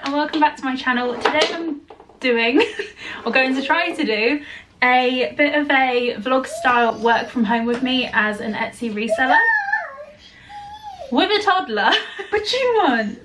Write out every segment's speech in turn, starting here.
and welcome back to my channel. Today I'm doing, or going to try to do, a bit of a vlog style work from home with me as an Etsy reseller. With a toddler? What do you want?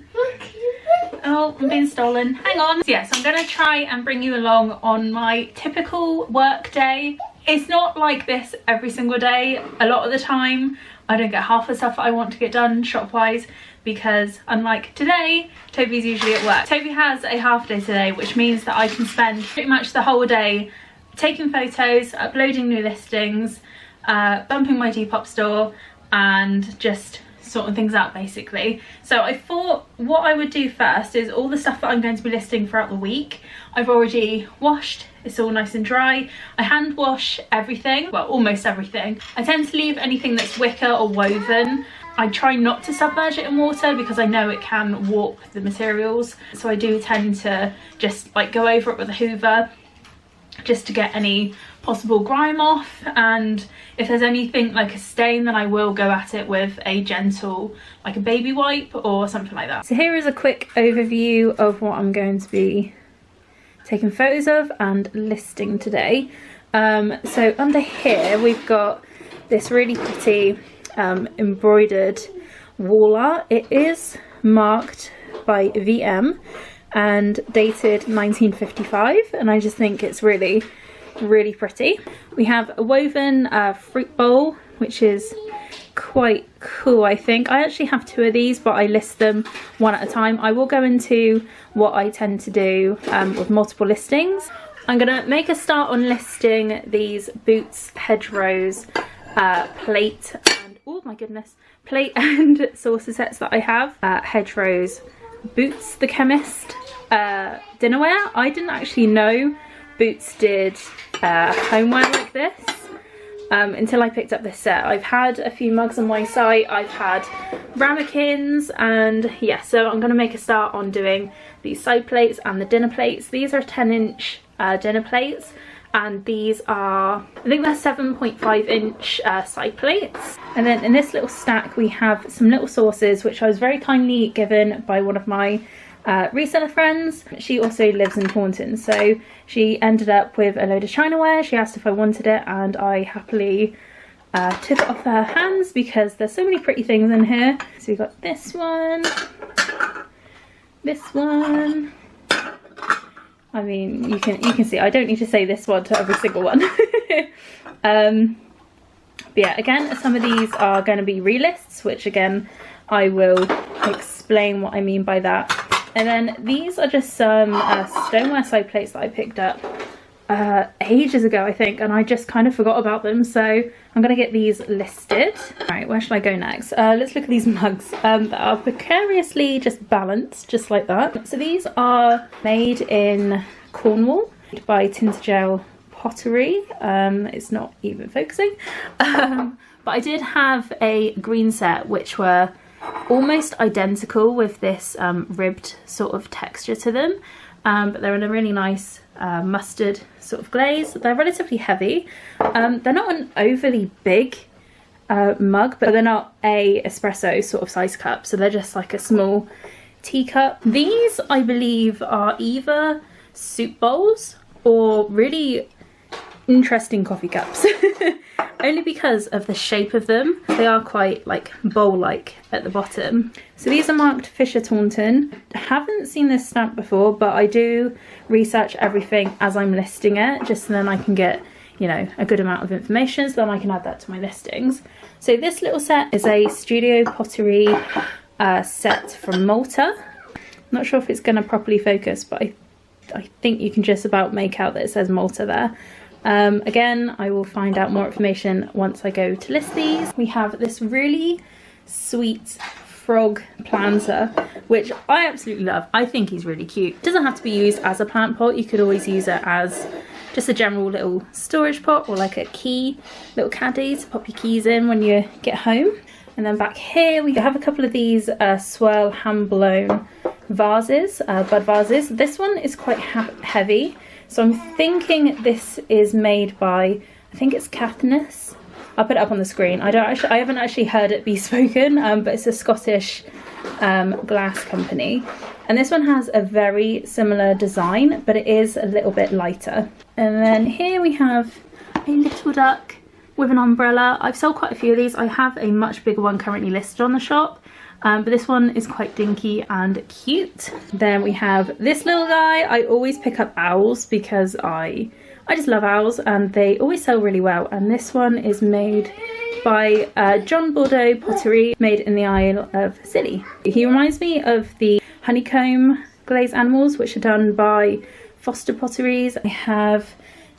Oh, I'm being stolen. Hang on. So yes, I'm going to try and bring you along on my typical work day. It's not like this every single day. A lot of the time, I don't get half the stuff that I want to get done shop-wise because unlike today, Toby's usually at work. Toby has a half day today, which means that I can spend pretty much the whole day taking photos, uploading new listings, bumping my Depop store, and just sorting things out basically. So I thought what I would do first is all the stuff that I'm going to be listing throughout the week, I've already washed. It's all nice and dry. I hand wash everything, well, almost everything. I tend to leave anything that's wicker or woven. I try not to submerge it in water because I know it can warp the materials. So I do tend to just like go over it with a hoover just to get any possible grime off, and if there's anything like a stain, then I will go at it with a gentle, like a baby wipe or something like that. So here is a quick overview of what I'm going to be taking photos of and listing today. So under here we've got this really pretty embroidered wall art. It is marked by VM and dated 1955, and I just think it's really pretty. We have a woven fruit bowl, which is quite cool. I think I actually have two of these, but I list them one at a time. I will go into what I tend to do with multiple listings. I'm gonna make a start on listing these Boots Hedgerows plate and, oh my goodness, plate and saucer sets that I have. Hedgerows Boots the Chemist dinnerware. I didn't actually know Boots did homeware like this until I picked up this set. I've had a few mugs on my site, I've had ramekins, and yeah, so I'm going to make a start on doing these side plates and the dinner plates. These are 10-inch dinner plates, and these are, I think they're 7.5-inch side plates. And then in this little stack we have some little saucers, which I was very kindly given by one of my reseller friends. She also lives in Taunton, so she ended up with a load of chinaware. She asked if I wanted it, and I happily took it off her hands because there's so many pretty things in here. So we got this one, this one. I mean, you can see I don't need to say this one to every single one. But yeah, again, some of these are going to be relists, which again I will explain what I mean by that. And then these are just some stoneware side plates that I picked up ages ago, I think, and I just kind of forgot about them, so I'm going to get these listed. Alright, where should I go next? Let's look at these mugs that are precariously just balanced, just like that. So these are made in Cornwall by Tintergel Pottery. It's not even focusing. But I did have a green set which were almost identical with this ribbed sort of texture to them, but they're in a really nice mustard sort of glaze. They're relatively heavy. They're not an overly big mug, but they're not a espresso sort of size cup, so they're just like a small teacup. These I believe are either soup bowls or really interesting coffee cups. Only because of the shape of them. They are quite like bowl-like at the bottom. So these are marked Fisher Taunton. I haven't seen this stamp before, but I do research everything as I'm listing it, just so then I can get, you know, a good amount of information, so then I can add that to my listings. So this little set is a Studio Pottery set from Malta. I'm not sure if it's going to properly focus, but I think you can just about make out that it says Malta there. Again, I will find out more information once I go to list these. We have this really sweet frog planter, which I absolutely love. I think he's really cute. It doesn't have to be used as a plant pot. You could always use it as just a general little storage pot, or like a key, little caddy to pop your keys in when you get home. And then back here we have a couple of these swirl hand blown vases, bud vases. This one is quite heavy. So I'm thinking this is made by, I think it's Caithness. I'll put it up on the screen. I haven't actually heard it be spoken, but it's a Scottish glass company. And this one has a very similar design, but it is a little bit lighter. And then here we have a little duck with an umbrella. I've sold quite a few of these. I have a much bigger one currently listed on the shop, but this one is quite dinky and cute. Then we have this little guy. I always pick up owls because I just love owls and they always sell really well. And this one is made by John Bordeaux Pottery, made in the Isle of Scilly. He reminds me of the honeycomb glazed animals, which are done by Foster Potteries. I have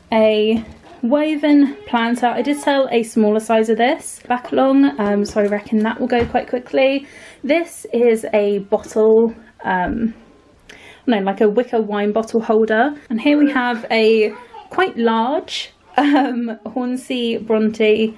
a woven planter. I did sell a smaller size of this back along, so I reckon that will go quite quickly. This is a bottle, like a wicker wine bottle holder. And here we have a quite large Hornsey Bronte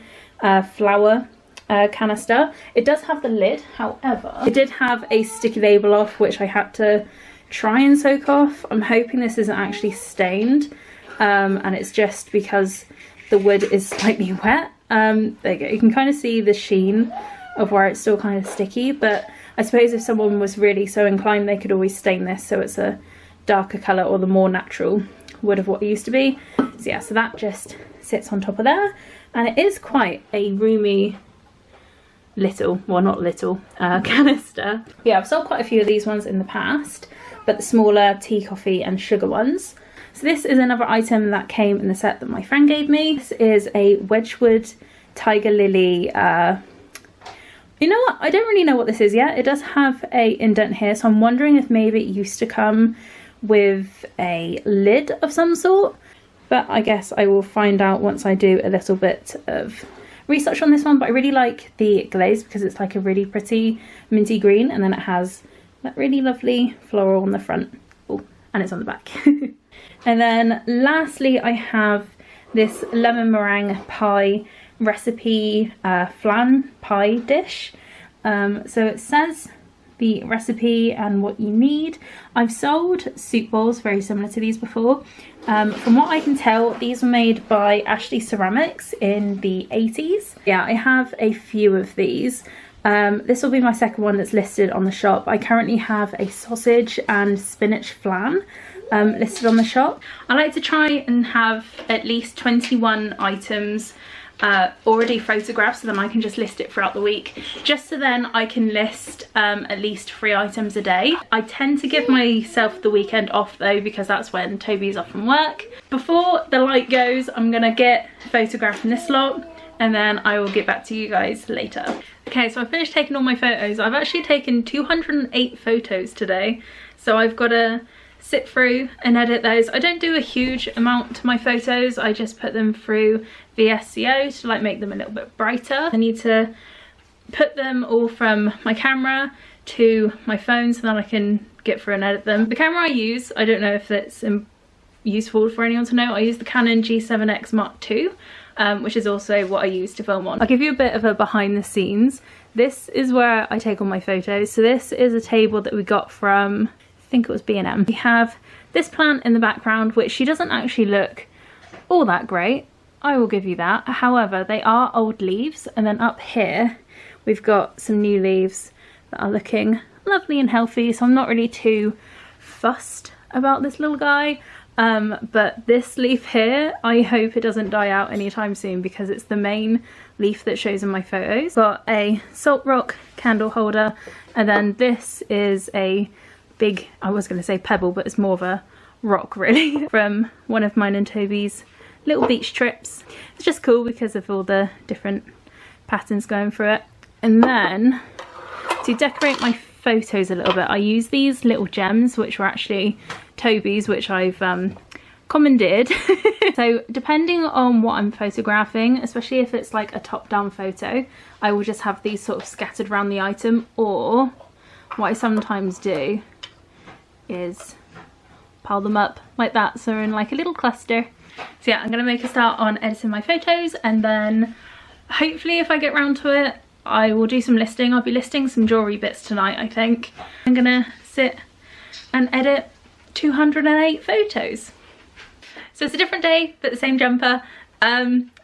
flower canister. It does have the lid, however, it did have a sticky label off, which I had to try and soak off. I'm hoping this isn't actually stained, and it's just because the wood is slightly wet. There you go, you can kind of see the sheen of where it's still kind of sticky, but I suppose if someone was really so inclined they could always stain this so it's a darker colour or the more natural wood of what it used to be. So yeah, so that just sits on top of there, and it is quite a roomy little, well not little, canister. Yeah, I've sold quite a few of these ones in the past, but the smaller tea, coffee and sugar ones. So this is another item that came in the set that my friend gave me. This is a Wedgwood Tiger Lily, you know what, I don't really know what this is yet. It does have a indent here, so I'm wondering if maybe it used to come with a lid of some sort, but I guess I will find out once I do a little bit of research on this one. But I really like the glaze because it's like a really pretty minty green, and then it has that really lovely floral on the front. Oh, and it's on the back. And then lastly I have this lemon meringue pie recipe flan pie dish. So it says the recipe and what you need. I've sold soup bowls very similar to these before. From what I can tell, these were made by Ashley Ceramics in the 80s. Yeah, I have a few of these. This will be my second one that's listed on the shop. I currently have a sausage and spinach flan listed on the shop. I like to try and have at least 21 items already photographed, so then I can just list it throughout the week, just so then I can list at least 3 items a day. I tend to give myself the weekend off though, because that's when Toby's off from work. Before the light goes, I'm gonna get photographing this lot, and then I will get back to you guys later. Okay, so I finished taking all my photos. I've actually taken 208 photos today, so I've got to sit through and edit those. I don't do a huge amount to my photos, I just put them through VSCO to like make them a little bit brighter. I need to put them all from my camera to my phone so that I can get through and edit them. The camera I use, I don't know if that's useful for anyone to know, I use the Canon G7X Mark II, which is also what I use to film on. I'll give you a bit of a behind the scenes. This is where I take all my photos. So this is a table that we got from, I think it was B&M. We have this plant in the background, which she doesn't actually look all that great, I will give you that. However, they are old leaves, and then up here we've got some new leaves that are looking lovely and healthy, so I'm not really too fussed about this little guy. But this leaf here, I hope it doesn't die out anytime soon because it's the main leaf that shows in my photos. Got a salt rock candle holder, and then this is a big, I was going to say pebble, but it's more of a rock really, from one of mine and Toby's little beach trips. It's just cool because of all the different patterns going through it. And then to decorate my photos a little bit, I use these little gems, which were actually Toby's, which I've commandeered. So depending on what I'm photographing, especially if it's like a top-down photo, I will just have these sort of scattered around the item, or what I sometimes do is pile them up like that, so in like a little cluster. So yeah, I'm gonna make a start on editing my photos, and then hopefully if I get round to it, I will do some listing. I'll be listing some jewellery bits tonight, I think. I'm gonna sit and edit 208 photos. So it's a different day, but the same jumper.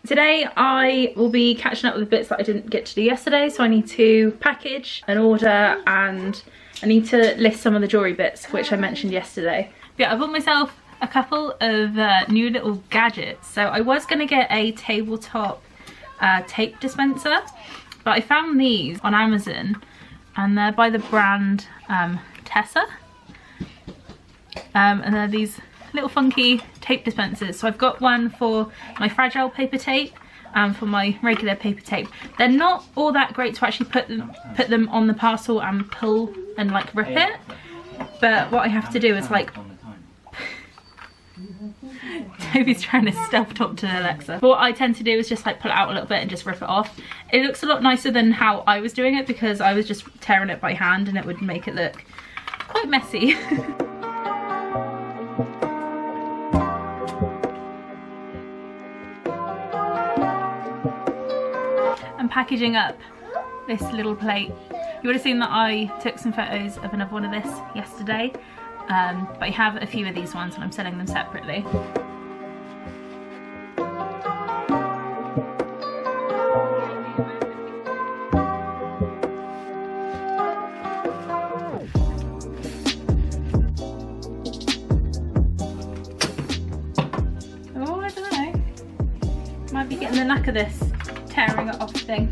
Today I will be catching up with the bits that I didn't get to do yesterday, so I need to package and order and I need to list some of the jewellery bits, which I mentioned yesterday. But yeah, I bought myself a couple of new little gadgets. So I was going to get a tabletop tape dispenser, but I found these on Amazon, and they're by the brand Tessa. And they're these little funky tape dispensers. So I've got one for my fragile paper tape and for my regular paper tape. They're not all that great to actually put them on the parcel and pull and like rip it. But what I have to do is like... Toby's trying to stealth talk to Alexa. What I tend to do is just like pull it out a little bit and just rip it off. It looks a lot nicer than how I was doing it, because I was just tearing it by hand and it would make it look quite messy. I'm packaging up this little plate. You would have seen that I took some photos of another one of this yesterday, but I have a few of these ones and I'm selling them separately. Oh, I don't know. Might be getting the knack of this tearing it off thing.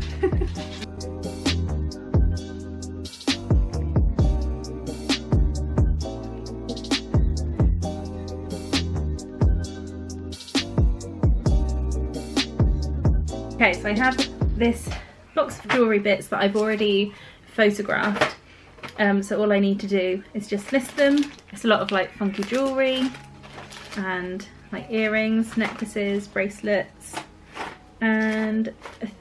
Okay, so I have this box of jewellery bits that I've already photographed. So all I need to do is just list them. It's a lot of like funky jewellery and like earrings, necklaces, bracelets, and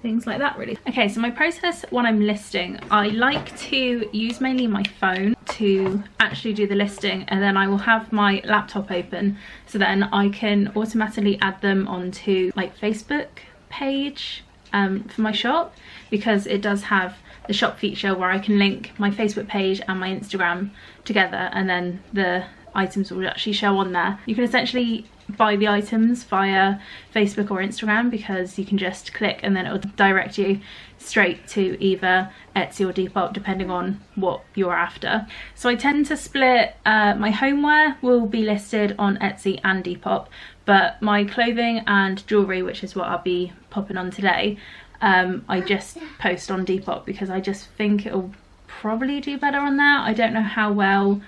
things like that really. Okay, so my process when I'm listing, I like to use mainly my phone to actually do the listing, and then I will have my laptop open so then I can automatically add them onto like Facebook page for my shop, because it does have the shop feature where I can link my Facebook page and my Instagram together, and then the items will actually show on there. You can essentially buy the items via Facebook or Instagram, because you can just click and then it will direct you straight to either Etsy or Depop depending on what you're after. So I tend to split, my homeware will be listed on Etsy and Depop, but my clothing and jewellery, which is what I'll be popping on today, I just post on Depop because I just think it'll probably do better on there. I don't know how well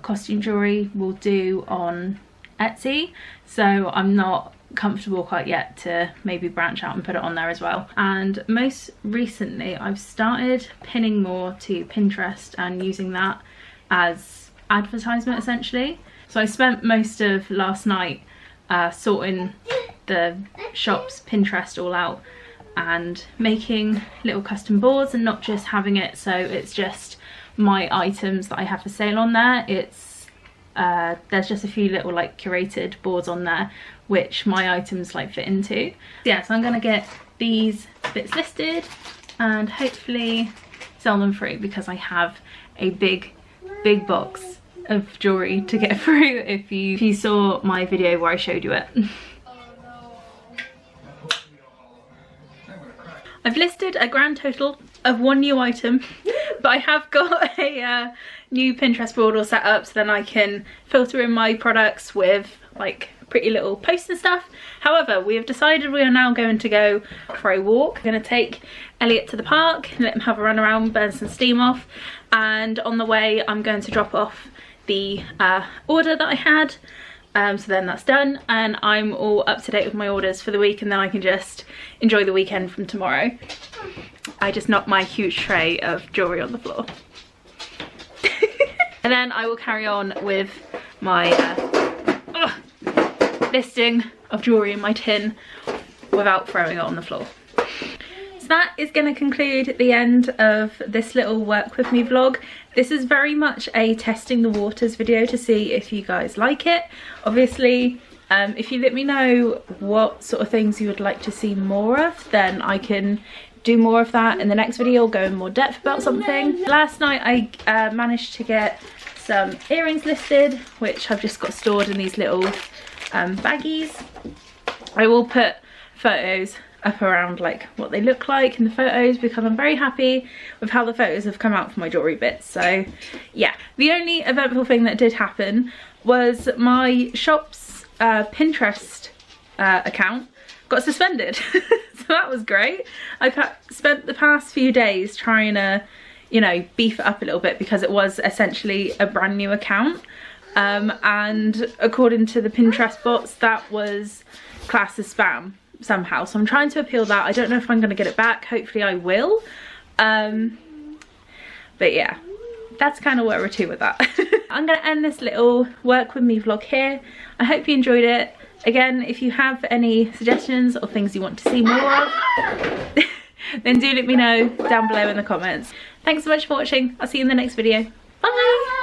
costume jewellery will do on Etsy, so I'm not comfortable quite yet to maybe branch out and put it on there as well. And most recently I've started pinning more to Pinterest and using that as advertisement essentially. So I spent most of last night sorting the shop's Pinterest all out and making little custom boards, and not just having it so it's just my items that I have for sale on there. It's there's just a few little like curated boards on there which my items like fit into. Yeah, so I'm gonna get these bits listed and hopefully sell them through, because I have a big box of jewellery to get through if you saw my video where I showed you it. I've listed a grand total of 1 new item, but I have got a new Pinterest board all set up so then I can filter in my products with like pretty little posts and stuff. However, we have decided we are now going to go for a walk. We're going to take Elliot to the park, let him have a run around, burn some steam off, and on the way I'm going to drop off the order that I had. So then that's done and I'm all up to date with my orders for the week, and then I can just enjoy the weekend from tomorrow. I just knocked my huge tray of jewellery on the floor. And then I will carry on with my listing of jewellery in my tin without throwing it on the floor. So that is going to conclude the end of this little work with me vlog. This is very much a testing the waters video to see if you guys like it. Obviously, if you let me know what sort of things you would like to see more of, then I can do more of that in the next video, go in more depth about something. Last night I managed to get some earrings listed, which I've just got stored in these little baggies. I will put photos up around like what they look like in the photos, because I'm very happy with how the photos have come out for my jewellery bits. So yeah, the only eventful thing that did happen was my shop's Pinterest account got suspended. So that was great. I've spent the past few days trying to, you know, beef it up a little bit, because it was essentially a brand new account, and according to the Pinterest bots that was classed as spam somehow. So I'm trying to appeal that. I don't know if I'm going to get it back. Hopefully I will. But yeah, that's kind of where we're to with that. I'm going to end this little work with me vlog here. I hope you enjoyed it. Again, if you have any suggestions or things you want to see more of, then do let me know down below in the comments. Thanks so much for watching. I'll see you in the next video. Bye!